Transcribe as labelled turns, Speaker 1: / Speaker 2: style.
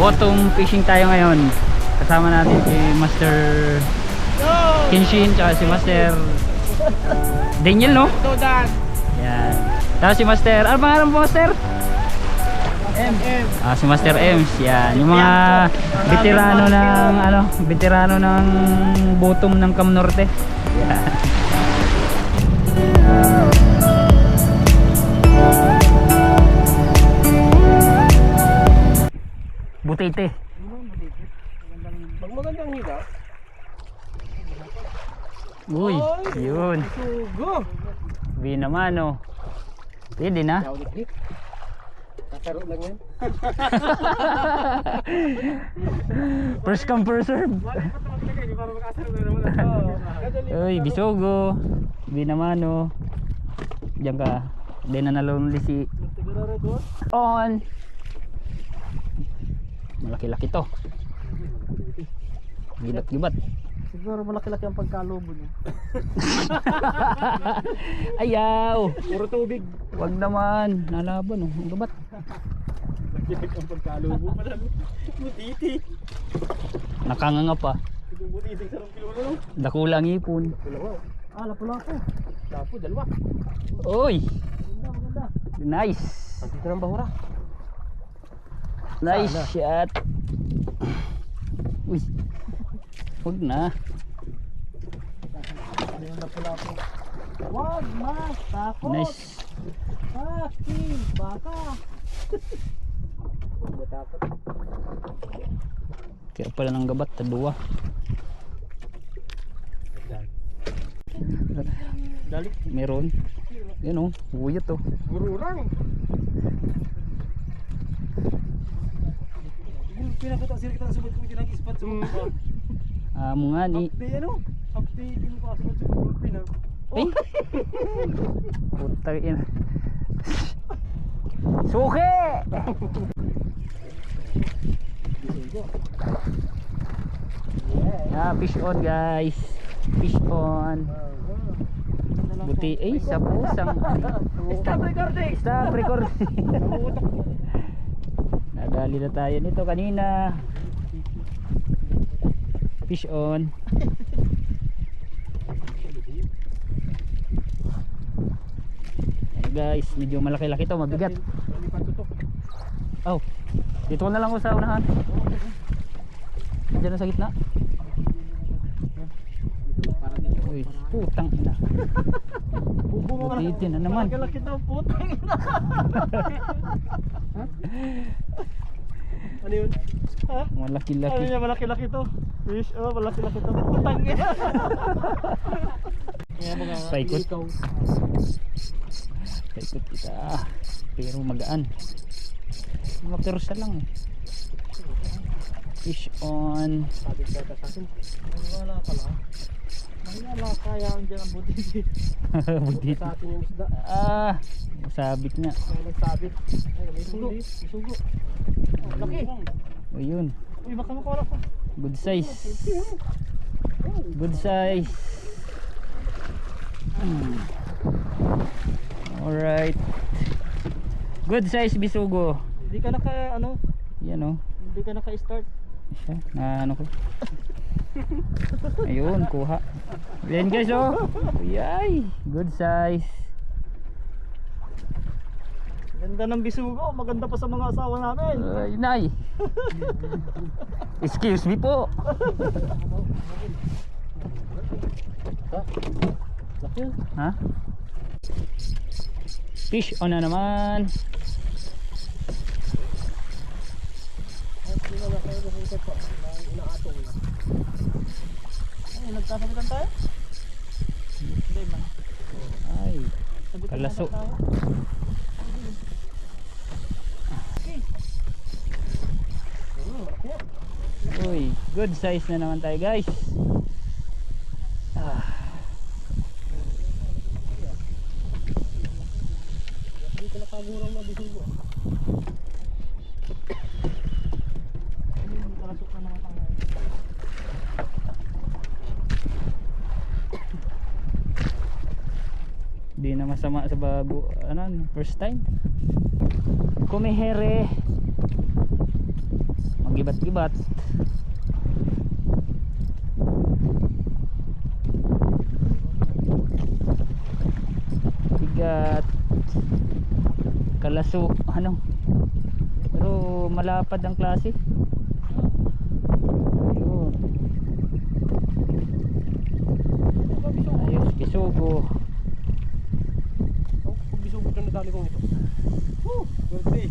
Speaker 1: bottom fishing tayo ngayon. Kasama natin si Master Kenshin tsaka si Master Daniel, no? Yan. Tapos si Master, ano pangalan mo, Master? Si Master Ems. Yan, yung mga veterano ng veterano ng bottom ng Cam Norte. Yan. Butete.
Speaker 2: Pag magandang hila.
Speaker 1: Uy, yun.
Speaker 2: Sugo.
Speaker 1: Bi naman, oh. Pwede na.
Speaker 2: Kakaro lang yan.
Speaker 1: First come, first serve. Uy, bisogo. Bi naman, oh. Diyan ka. Hindi na nalonely si On. Malaki-laki to. Gibat-gibat.
Speaker 2: Siguro malaki-laki ang pagkalubo niya.
Speaker 1: Ayaw.
Speaker 2: Puro tubig.
Speaker 1: Wag naman. Nalaban, oh. Ang gabat.
Speaker 2: Malaki ang pagkalubo pala. Butiti.
Speaker 1: Nakanganga pa.
Speaker 2: Butiti sa kilo.
Speaker 1: Dakulang ipon.
Speaker 2: Lapu-lapu. Lapu, dalawa.
Speaker 1: Uy.
Speaker 2: Maganda.
Speaker 1: Nice.
Speaker 2: Dito ng bahura.
Speaker 1: Nice shot. Uy. Huwag na.
Speaker 2: Lapu-lapu. Wag mas, takot.
Speaker 1: Nice.
Speaker 2: Aking baka. Huwag takot.
Speaker 1: Kaya pala ng gabat. Tadua.
Speaker 2: Dali.
Speaker 1: Meron. Yan, oh. Buyot, oh.
Speaker 2: Bururang. Pinakita sila kita sa mga ng ispat sa mga.
Speaker 1: Amo nga ni.
Speaker 2: Update ano? Update mo pa sa mga bulpin ha.
Speaker 1: Eh. Putang ina. Suki! Fish on, guys. Fish on. Buti sa pusang.
Speaker 2: Stop recording.
Speaker 1: Stop recording. Nadali na tayo nito kanina. Fish on. Ayan guys, medyo malaki-laki to, mabigat. Oh, dito na lang ako sa unahan. Diyan na sa gitna. Uy, putang ina. Butitin na naman.
Speaker 2: Malaki daw putang ina. Ano yun? Ha?
Speaker 1: Malaki-laki.
Speaker 2: Ano niya malaki-laki to? Fish, malaki-laki to. Putang ina.
Speaker 1: Paikot. Paikot kita. Pero magaan. Mga persa lang. Fish on.
Speaker 2: Sabi ka sa akin. Wala pala. Wala kaya ang dyan ang butiti.
Speaker 1: Butit.
Speaker 2: Sa atin yung isda.
Speaker 1: Sabit nga.
Speaker 2: Kaya nagsabit. May sugo. May sugo. Laki.
Speaker 1: Ayun.
Speaker 2: Uy, baka makawala pa.
Speaker 1: Good size. Good size. Alright. Good size bisugo.
Speaker 2: Hindi ka naka ano?
Speaker 1: Yan, oh.
Speaker 2: Hindi ka naka-start.
Speaker 1: Siya, na ano ko. Ayun, kuha. Yan guys, oh. Yay, good size.
Speaker 2: Ganda ng bisugo, maganda pa sa mga asawa namin.
Speaker 1: Ay, nay. Excuse me po. Ha? Fish on na naman.
Speaker 2: Ay, nagkasabitan tayo? Hindi man.
Speaker 1: Ay, kalaso. Uy, good size na naman tayo guys.
Speaker 2: Hindi ka nakagurang na bisugo. Kalasok na naman tayo.
Speaker 1: Di na masama sa bago, ano, first time. Kumihere. gibat-gibat. Bigat. Kalaso, ano? Pero malapad ang klase. Ayun. Ayos, bisugo.
Speaker 2: Oh, bisugo ito na dali kong ito. Birthday.